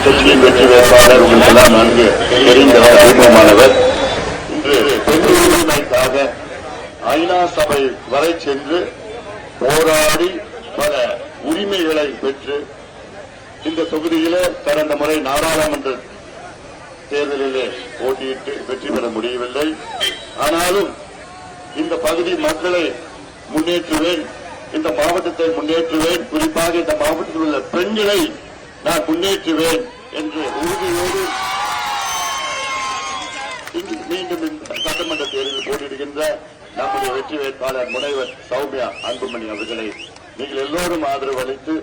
கட்சியின் வெற்றி வேட்பாளர் உங்களுக்கெல்லாம் நன்கு தெரிந்தவர், அறிமுகமானவர். இன்று பெண் உரிமைக்காக ஐநா சபை வரை சென்று போராடி பல உரிமைகளை பெற்று இந்த தொகுதியிலே கடந்த முறை நாடாளுமன்ற தேர்தலிலே போட்டியிட்டு வெற்றி பெற முடியவில்லை. ஆனாலும் இந்த பகுதி மக்களை முன்னேற்றுவேன், இந்த மாவட்டத்தை முன்னேற்றுவேன், குறிப்பாக இந்த மாவட்டத்தில் உள்ள பெண்களை நான் முன்னேற்றுவேன் என்று உறுதியோடு மீண்டும் சட்டமன்ற தேர்தலில் போட்டியிடுகின்ற நம்முடைய வெற்றி வேட்பாளர் முனைவர் சௌமியா அன்புமணி அவர்களை நீங்கள் எல்லோரும் ஆதரவு அளித்து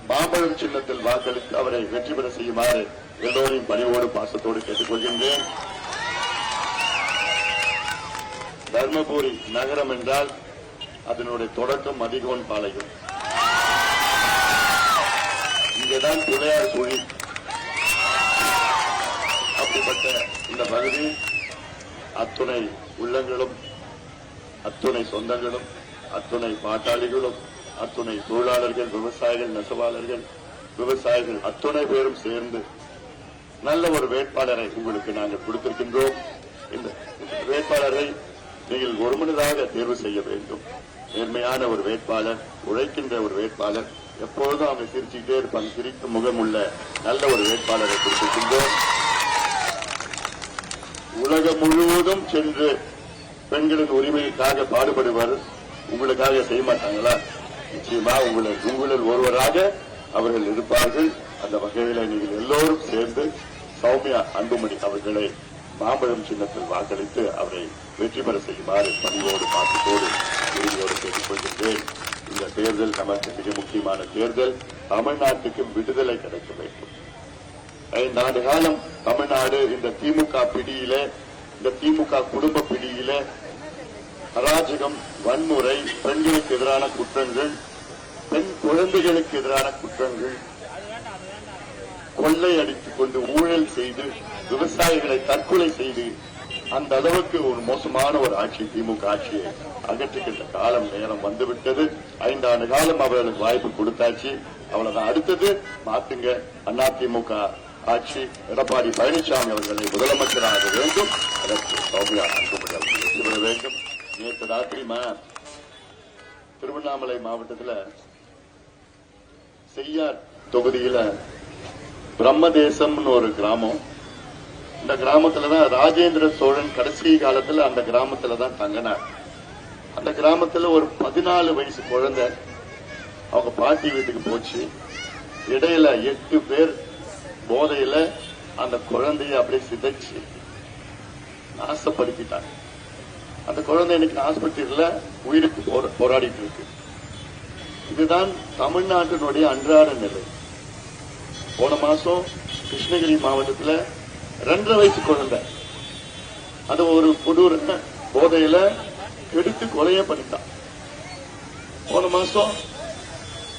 மாம்பழம் சின்னத்தில் வாக்களித்து அவரை வெற்றி பெற செய்யுமாறு எல்லோரையும் பணிவோடு பாசத்தோடு கேட்டுக் கொள்கின்றேன். தர்மபுரி நகரம் என்றால் அதனுடைய தொடக்கம் மதிகோன் பாளையம். இங்கேதான் பிள்ளையார் சுழி. அப்படிப்பட்ட இந்த பகுதி அத்துணை உள்ளங்களும், அத்துணை சொந்தங்களும், அத்துணை பாட்டாளிகளும், அத்துணை தொழிலாளர்கள், விவசாயிகள், நெசவாளர்கள், விவசாயிகள் அத்துணை பேரும் சேர்ந்து நல்ல ஒரு வேட்பாளரை உங்களுக்கு நாங்கள் கொடுத்திருக்கின்றோம். இந்த வேட்பாளரை நீங்கள் ஒருமனதாக தேர்வு செய்ய வேண்டும். நேர்மையான ஒரு வேட்பாளர், உழைக்கின்ற ஒரு வேட்பாளர், எப்பொழுதும் அவங்க சிரிச்சுக்கிட்டே இருப்பாங்க, சிரிக்கும் முகம் உள்ள நல்ல ஒரு வேட்பாளரை கொடுத்திருக்கின்றோம். உலகம் முழுவதும் சென்று பெண்களின் உரிமைக்காக பாடுபடுவர். உங்களுக்காக செய்ய மாட்டாங்களா? நிச்சயமா உங்களில் ஒருவராக அவர்கள் இருப்பார்கள். அந்த வகையில் நீங்கள் எல்லோரும் சேர்ந்து சௌமியா அன்புமணி அவர்களை மாம்பழம் சின்னத்தில் வாக்களித்து அவரை வெற்றி பெற செய்யுமாறு பணியோடு பாசத்தோடு உறுதியோடு கேட்டுக் கொள்கின்றேன். இந்த தேர்தல் நமக்கு மிக முக்கியமான தேர்தல். தமிழ்நாட்டுக்கு விடுதலை கிடைக்க வேண்டும். 5 ஆண்டு காலம் தமிழ்நாடு இந்த திமுக பிடியில, இந்த திமுக குடும்ப பிடியில அராஜகம், வன்முறை, பெண்களுக்கு எதிரான குற்றங்கள், பெண் குழந்தைகளுக்கு எதிரான குற்றங்கள், கொள்ளை அடித்துக் கொண்டு ஊழல் செய்து விவசாயிகளை தற்கொலை செய்து அந்த அளவுக்கு ஒரு மோசமான ஒரு ஆட்சி, திமுக ஆட்சியை அகற்றுகின்ற காலம் நேரம் வந்துவிட்டது. 5 ஆண்டு காலம் அவர்களுக்கு வாய்ப்பு கொடுத்தாச்சு, அவ்வளவுதான். அடுத்தது மாத்துங்க. அதிமுக ஆட்சி எடப்பாடி பழனிசாமி அவர்களை முதலமைச்சராக வேண்டும். அதற்கு சௌமியா அன்புமணி அவர்கள் வெற்றி பெற வேண்டும். நேற்று ராத்திரி திருவண்ணாமலை மாவட்டத்தில் செய்யார் தொகுதியில பிரம்மதேசம்னு ஒரு கிராமம். இந்த கிராமத்துலதான் ராஜேந்திர சோழன் கடைசி காலத்துல அந்த கிராமத்துலதான் தங்கினார். அந்த கிராமத்துல ஒரு 14 வயசு குழந்தை அவங்க பாட்டி வீட்டுக்கு போச்சு. இடையில 8 பேர் போதையில அந்த குழந்தைய அப்படியே சிதைச்சு நாசப்படுத்திட்டாங்க. அந்த குழந்தை இன்னைக்கு ஆஸ்பத்திரியில உயிருக்கு போராடிட்டு இருக்கு. இதுதான் தமிழ்நாட்டினுடைய அன்றாட நிலை. போன மாசம் கிருஷ்ணகிரி மாவட்டத்தில் 2.5 வயசு குழந்தை அது ஒரு கொடூர போதையில எடுத்து கொலையே பண்ணிட்டான். போன மாசம்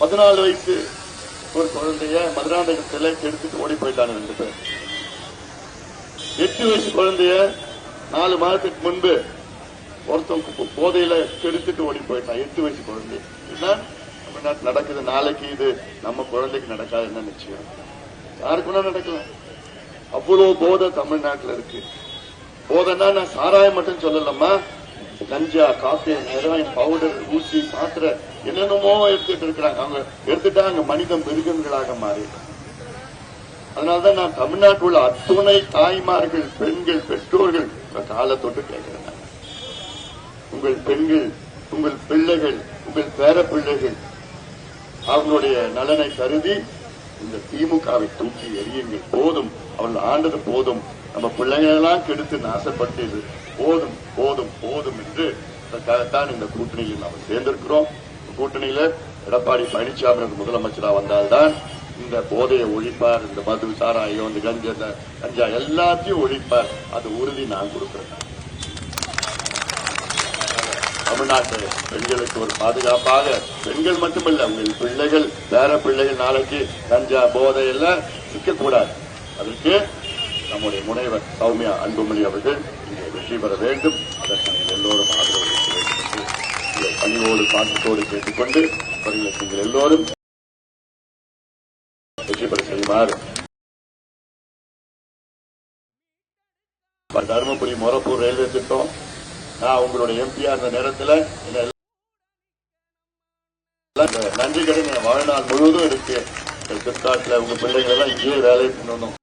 14 வயசு ஒரு குழந்தைய மதுராந்தகத்தில் எடுத்துட்டு ஓடி போயிட்டாங்க 2 பேர். 8 வயசு குழந்தைய 4 மாதத்துக்கு முன்பு ஒருத்தவங்க போதையில எடுத்துட்டு ஓடி போயிட்டான். 8 வயசு குழந்தை. இதுதான் தமிழ்நாட்டில் நடக்குது. நாளைக்கு இது நம்ம குழந்தைக்கு நடக்காதுன்னு நிச்சயம். யாருக்குன்னா நடக்கலாம். அவ்வளவு போதை தமிழ்நாட்டில் இருக்கு. போதைன்னா நான் சாராயம் மட்டும் சொல்லலம்மா, கஞ்சா, காஃபி, ஹெரோயின், பவுடர், ஊசி, மாத்திரை என்னென்னமோ எடுத்துட்டு இருக்கிறாங்க. அவங்க எடுத்துட்டா அங்க மனிதம் மிருகங்களாக மாறி. அதனாலதான் நான் தமிழ்நாட்டில் உள்ள அத்துணை தாய்மார்கள், பெண்கள், பெற்றோர்கள் காலை தொட்டு கேட்கிறேன். உங்கள் பெண்கள், உங்கள் பிள்ளைகள், உங்கள் பேர பிள்ளைகள் அவங்களுடைய நலனை கருதி இந்த திமுகவை தூக்கி எறியுங்கள். போதும், அவர்கள் ஆண்டது போதும். நம்ம பிள்ளைகளெல்லாம் கெடுத்து நாசப்பட்டது போதும் போதும் போதும் என்று தான் இந்த கூட்டணியில் நாம் சேர்ந்திருக்கிறோம். கூட்டணியில எடப்பாடி பழனிசாமி முதலமைச்சராக வந்தால்தான் இந்த போதையை ஒழிப்பார். இந்த மது, சாராயம், இந்த கஞ்சா எல்லாத்தையும் ஒழிப்பார். அது உறுதி நான் கொடுக்கிறேன். தமிழ்நாட்டு பெண்களுக்கு ஒரு பாதுகாப்பாக, பெண்கள் மட்டுமல்ல உங்கள் பிள்ளைகள், பேர பிள்ளைகள் நாளைக்கு கஞ்சா, போதை எல்லாம் சிக்கக்கூடாது. அதற்கு நம்முடைய முனைவர் சௌமியா அன்புமணி அவர்கள் இங்கே வெற்றி பெற வேண்டும். அதற்கு நீங்கள் எல்லோரும் ஆதரவு அளிக்க வேண்டும் என்று பணிவோடு பாசத்தோடு கேட்டுக்கொண்டு அவர்களுக்கு நீங்கள் எல்லோரும் வெற்றி பெற செய்யுமாறு தருமபுரி மொரப்பூர் ரயில்வே திட்டம் நான் உங்களுடைய எம்பியா இருந்த நேரத்தில் நன்றி கடன் வாழ்நாள் முழுவதும் இருக்கு. பிற்காட்டில் உங்க பிள்ளைகள் எல்லாம் இங்கேயே வேலை பண்ணணும்.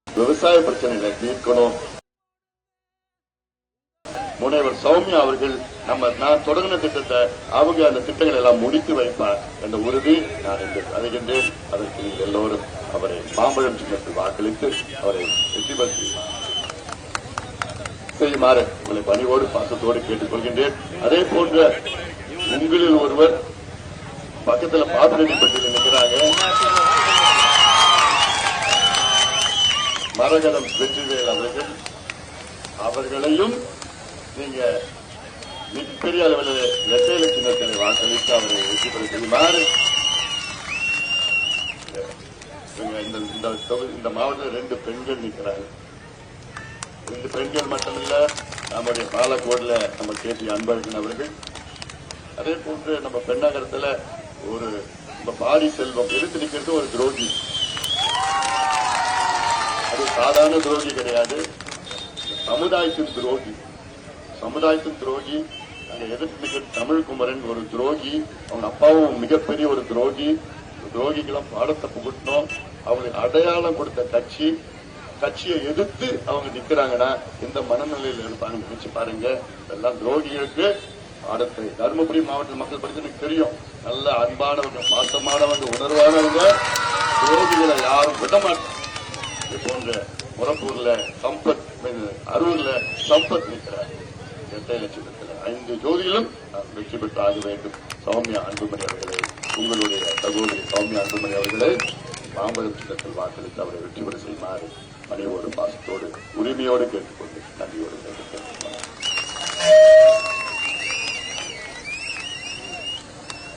விவசாய பிரச்சனைகளை தீர்க்கணும். முனைவர் சௌமியா அவர்கள் நான் தொடங்கின திட்டத்தை அவங்க அந்த திட்டங்களை எல்லாம் முடித்து வைப்பார் என்ற உறுதி நான் அடைகின்றேன். அதற்கு நீங்கள் எல்லோரும் அவரை மாம்பழம் சின்னத்தில் வாக்களித்து அவரை வெற்றி பெற்று செய்யுமாறு உங்களை பணிவோடு பாசத்தோடு கேட்டுக் கொள்கின்றேன். அதே போன்ற உங்களில் ஒருவர் பக்கத்தில் பாத்திரப்பட்டியில் நிற்கிறாங்க, மரகதம் வெற்றிவேல் அவர்கள். அவர்களையும் நீங்க மிகப்பெரிய அளவில் இரட்டை சின்னத்தினை வாக்களித்து அவரை வெற்றி பெற செய்யுமாறு இந்த மாவட்டத்தில் 2 பெண்கள் நிற்கிறாங்க. 2 பெண்கள் மட்டுமில்ல, நம்முடைய பாலக்கோடுல நம்ம கேபி அன்பழகன் அவர்கள், அதே போன்று நம்ம பெண்ணகரத்தில் ஒரு பாரி செல்வம் எடுத்து நிற்கிறது ஒரு துரோகி. அது சாதாரண துரோகி கிடையாது, சமுதாயத்தின் துரோகி. சமுதாயத்தின் துரோகி. அங்க எதிர்த்து நிற்கிற தமிழ் குமரன் ஒரு துரோகி, அவங்க அப்பாவும் மிகப்பெரிய ஒரு துரோகி. துரோகிகளும் பாடத்தை புகட்டணும். அவங்களுக்கு அடையாளம் கொடுத்த கட்சியை எதிர்த்து அவங்க நிக்கிறாங்கன்னா இந்த மனநிலையில் இருப்பாங்க நினைச்சு பாருங்க. இதெல்லாம் துரோகிகளுக்கு பாடத்தை தருமபுரி மாவட்ட மக்கள் படித்து எனக்கு தெரியும். நல்ல அன்பானவங்க, பாசமானவங்க, உணர்வானவங்க. துரோகிகளை யாரும் விட மாட்டாங்க. இது போன்ற முரப்பூர்ல சம்பத், அரூர்ல சம்பத் நிற்கிறார். 8 லட்சத்தில் 5 ஜோதியிலும் வெற்றி பெற்று ஆக வேண்டும். சௌமியா அன்புமணி அவர்களை, உங்களுடைய சகோதரி சௌமியா அன்புமணி அவர்களை மாம்பழம் சின்னத்தில் வாக்களித்து அவரை வெற்றி பெற செய்யுமாறு பணியோடு பாசத்தோடு உரிமையோடு கேட்டுக்கொண்டு நன்றியோடு கேட்டுக்கொண்டு